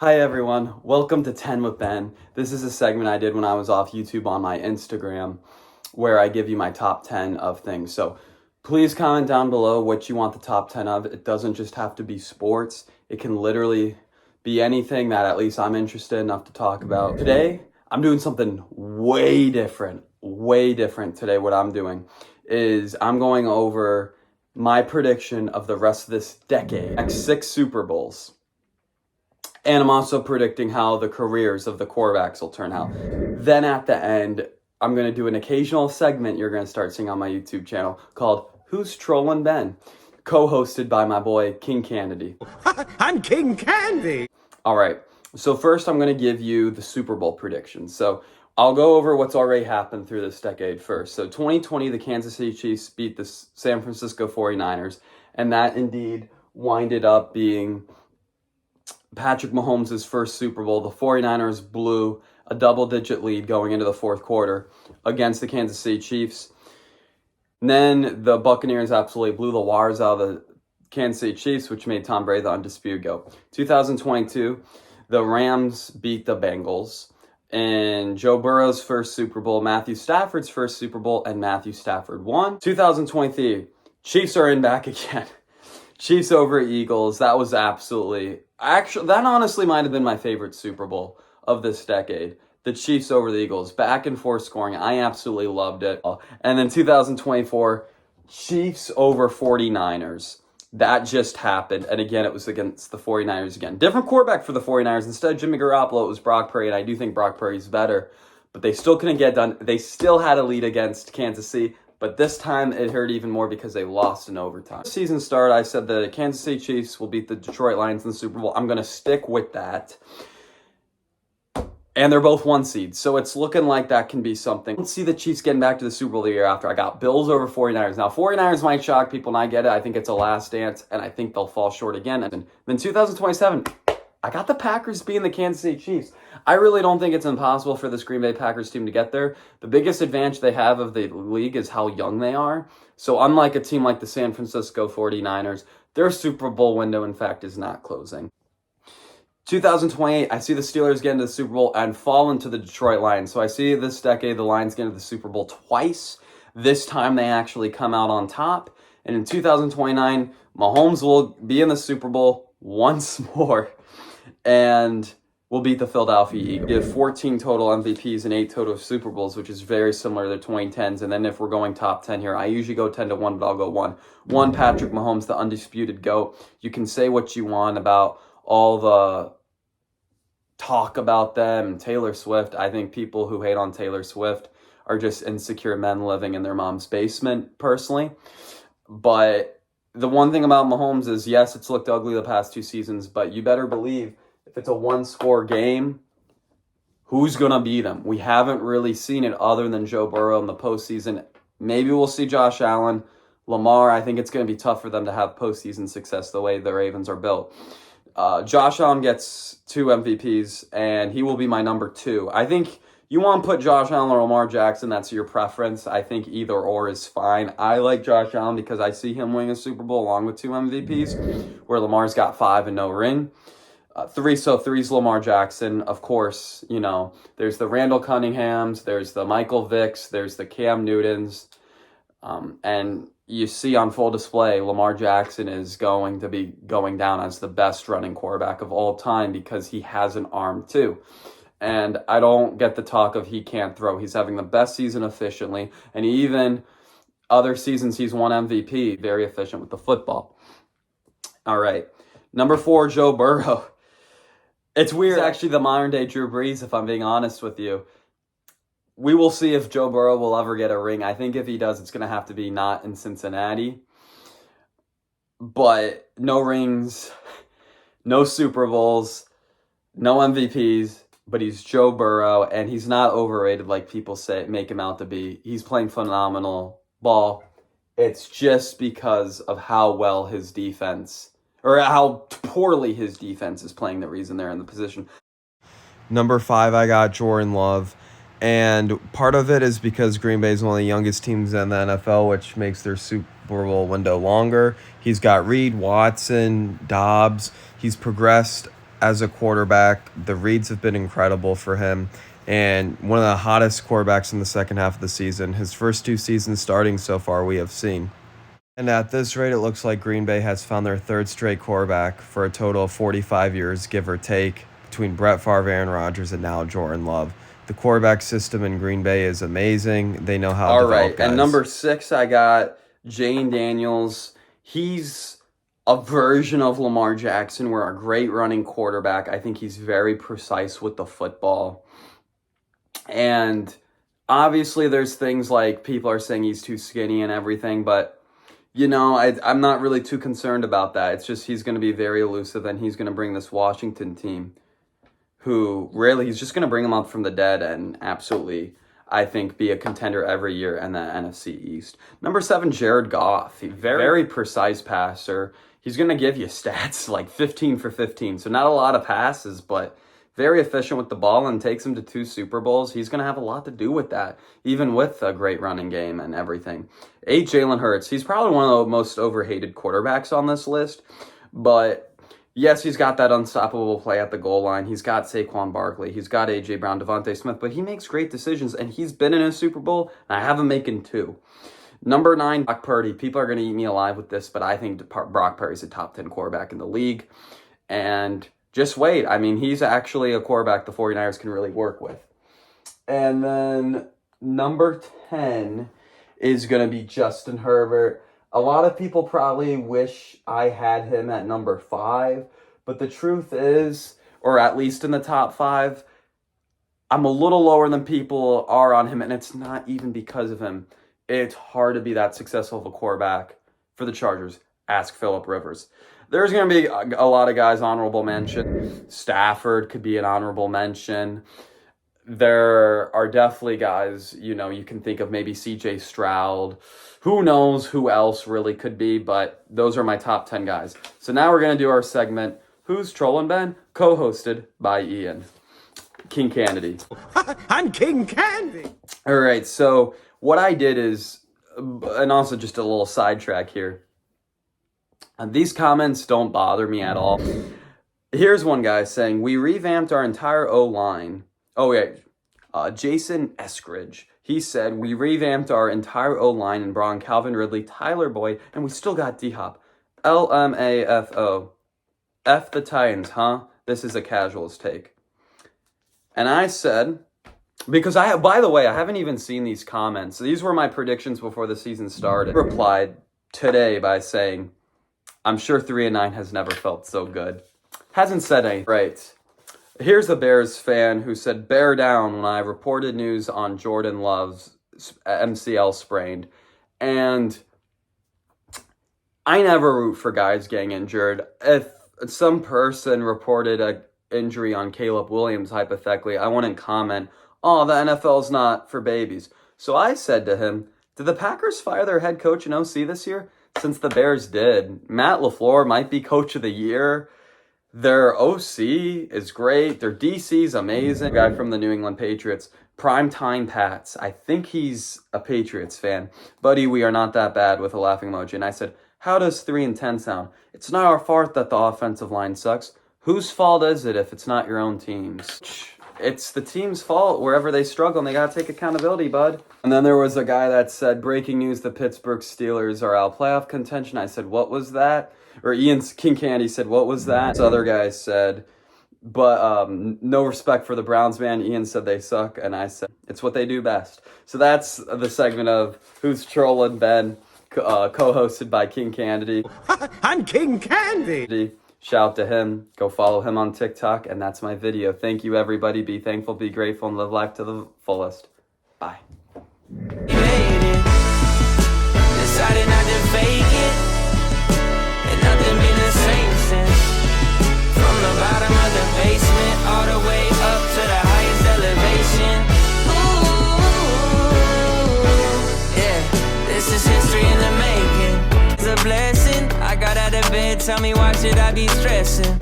Hi everyone, welcome to 10 with Ben. This is a segment I did when I was off YouTube on my Instagram where I give you my top 10 of things. So please comment down below what you want the top 10 of. It doesn't just have to be sports. It can literally be anything that at least I'm interested enough to talk about. Today, I'm doing something way different. Today. What I'm doing is I'm going over my prediction of the rest of this decade. Next 6 Super Bowls. And I'm also predicting how the careers of the quarterbacks will turn out. Then at the end, I'm going to do an occasional segment you're going to start seeing on my YouTube channel called Who's Trollin' Ben? Co-hosted by my boy, King Kanady. I'm King Kanady! All right, so first I'm going to give you the Super Bowl predictions. So I'll go over what's already happened through this decade first. So 2020, the Kansas City Chiefs beat the San Francisco 49ers, and that indeed winded up being Patrick Mahomes' first Super Bowl. The 49ers blew a double-digit lead going into the fourth quarter against the Kansas City Chiefs. And then the Buccaneers absolutely blew the wires out of the Kansas City Chiefs, which made Tom Brady the undisputed GOAT. 2022, the Rams beat the Bengals. And Joe Burrow's first Super Bowl, Matthew Stafford's first Super Bowl, and Matthew Stafford won. 2023, Chiefs are in back again. Chiefs over Eagles. That was that honestly might have been my favorite Super Bowl of this decade. The Chiefs over the Eagles. Back and forth scoring. I absolutely loved it. And then 2024, Chiefs over 49ers. That just happened. And again, it was against the 49ers again. Different quarterback for the 49ers. Instead of Jimmy Garoppolo, it was Brock Purdy. And I do think Brock Purdy's better. But they still couldn't get done. They still had a lead against Kansas City. But this time it hurt even more because they lost in overtime. Season start, I said the Kansas City Chiefs will beat the Detroit Lions in the Super Bowl. I'm going to stick with that. And they're both 1 seeds, so it's looking like that can be something. I don't see the Chiefs getting back to the Super Bowl the year after. I got Bills over 49ers. Now, 49ers might shock people, and I get it. I think it's a last dance, and I think they'll fall short again. And then 2027, I got the Packers being the Kansas City Chiefs. I really don't think it's impossible for this Green Bay Packers team to get there. The biggest advantage they have of the league is how young they are. So unlike a team like the San Francisco 49ers, their Super Bowl window, in fact, is not closing. 2028, I see the Steelers get into the Super Bowl and fall into the Detroit Lions. So I see this decade the Lions get into the Super Bowl twice. This time they actually come out on top. And in 2029, Mahomes will be in the Super Bowl once more and will beat the Philadelphia Eagles. We have 14 total MVPs and 8 total Super Bowls, which is very similar to the 2010s. And then if we're going top 10 here, I usually go 10-1, but I'll go 1. 1, Patrick Mahomes, the undisputed GOAT. You can say what you want about all the talk about them, Taylor Swift. I think people who hate on Taylor Swift are just insecure men living in their mom's basement, personally. But the one thing about Mahomes is, yes, it's looked ugly the past 2 seasons, but you better believe if it's a 1-score game, who's going to beat him? We haven't really seen it other than Joe Burrow in the postseason. Maybe we'll see Josh Allen. Lamar, I think it's going to be tough for them to have postseason success the way the Ravens are built. Josh Allen gets 2 MVPs, and he will be my number 2. I think you want to put Josh Allen or Lamar Jackson, that's your preference. I think either or is fine. I like Josh Allen because I see him winning a Super Bowl along with 2 MVPs, where Lamar's got 5 and no ring. 3's Lamar Jackson. Of course, there's the Randall Cunninghams, there's the Michael Vicks, there's the Cam Newtons, and you see on full display, Lamar Jackson is going to be going down as the best running quarterback of all time because he has an arm too. And I don't get the talk of he can't throw. He's having the best season efficiently, and even other seasons he's won MVP, very efficient with the football. All right, number 4, Joe Burrow. It's weird. He's actually the modern-day Drew Brees, if I'm being honest with you. We will see if Joe Burrow will ever get a ring. I think if he does, it's going to have to be not in Cincinnati. But no rings, no Super Bowls, no MVPs, but he's Joe Burrow, and he's not overrated like people make him out to be. He's playing phenomenal ball. It's just because of how well his defense, or how poorly his defense is playing, the reason they're in the position. Number 5, I got Jordan Love. And part of it is because Green Bay is one of the youngest teams in the NFL, which makes their Super Bowl window longer. He's got Reed, Watson, Dobbs. He's progressed as a quarterback. The reads have been incredible for him, and one of the hottest quarterbacks in the second half of the season. His first 2 seasons starting so far we have seen. And at this rate, it looks like Green Bay has found their third straight quarterback for a total of 45 years, give or take, between Brett Favre, Aaron Rodgers, and now Jordan Love. The quarterback system in Green Bay is amazing. They know how to develop guys. And number 6, I got Jane Daniels. He's a version of Lamar Jackson. We're a great running quarterback. I think he's very precise with the football. And obviously there's things like people are saying he's too skinny and everything, but I'm not really too concerned about that. It's just he's going to be very elusive, and he's going to bring this Washington team he's just going to bring them up from the dead and absolutely, I think, be a contender every year in the NFC East. Number 7, Jared Goff. Very precise passer. He's going to give you stats like 15 for 15. So not a lot of passes, but very efficient with the ball and takes him to 2 Super Bowls. He's going to have a lot to do with that, even with a great running game and everything. 8, Jalen Hurts. He's probably one of the most overhated quarterbacks on this list, but yes, he's got that unstoppable play at the goal line. He's got Saquon Barkley. He's got A.J. Brown, Devontae Smith, but he makes great decisions, and he's been in a Super Bowl, and I have him making 2. Number 9, Brock Purdy. People are going to eat me alive with this, but I think Brock Purdy's a top 10 quarterback in the league, and just wait. I mean, he's actually a quarterback the 49ers can really work with. And then number 10 is going to be Justin Herbert. A lot of people probably wish I had him at number 5, but the truth is, or at least in the top 5, I'm a little lower than people are on him, and it's not even because of him. It's hard to be that successful of a quarterback for the Chargers. Ask Phillip Rivers. There's going to be a lot of guys honorable mention. Stafford could be an honorable mention. There are definitely guys, you can think of maybe C.J. Stroud. Who knows who else really could be, but those are my top 10 guys. So now we're going to do our segment, Who's Trollin' Ben? Co-hosted by Ian. King Kanady. I'm King Kanady. All right, so what I did is, and also just a little sidetrack here, these comments don't bother me at all. Here's one guy saying, we revamped our entire O-line. Oh, yeah, Jason Eskridge. He said, we revamped our entire O-line and brought in Calvin Ridley, Tyler Boyd, and we still got D-Hop. LMAFO. F the Titans, huh? This is a casual's take. And I said, because by the way, I haven't even seen these comments. These were my predictions before the season started. I replied today by saying, I'm sure 3-9 has never felt so good. Hasn't said anything. Right. Here's a Bears fan who said, bear down when I reported news on Jordan Love's MCL sprained. And I never root for guys getting injured. If some person reported an injury on Caleb Williams, hypothetically, I wouldn't comment, oh, the NFL's not for babies. So I said to him, did the Packers fire their head coach and OC this year? Since the Bears did. Matt LaFleur might be coach of the year. Their OC is great. Their DC is amazing. Guy from the New England Patriots. Primetime Pats. I think he's a Patriots fan. Buddy, we are not that bad, with a laughing emoji. And I said, how does 3-10 sound? It's not our fault that the offensive line sucks. Whose fault is it if it's not your own team's? It's the team's fault wherever they struggle, and they got to take accountability, bud. And then there was a guy that said, breaking news, the Pittsburgh Steelers are out playoff contention. I said, what was that? Or King Kanady said, what was that? This other guy said, but no respect for the Browns, man. Ian said they suck, and I said, it's what they do best. So that's the segment of Who's Trollin' Ben, co-hosted by King Kanady. I'm King Kanady. Shout out to him. Go follow him on TikTok, and that's my video. Thank you, everybody. Be thankful, be grateful, and live life to the fullest. Bye. Decided not to fake it, and nothing been the same since. From the bottom of the basement all the way up to the highest elevation. Ooh, yeah, this is history in the making. It's a blessing. I got out of bed, tell me why should I be stressing?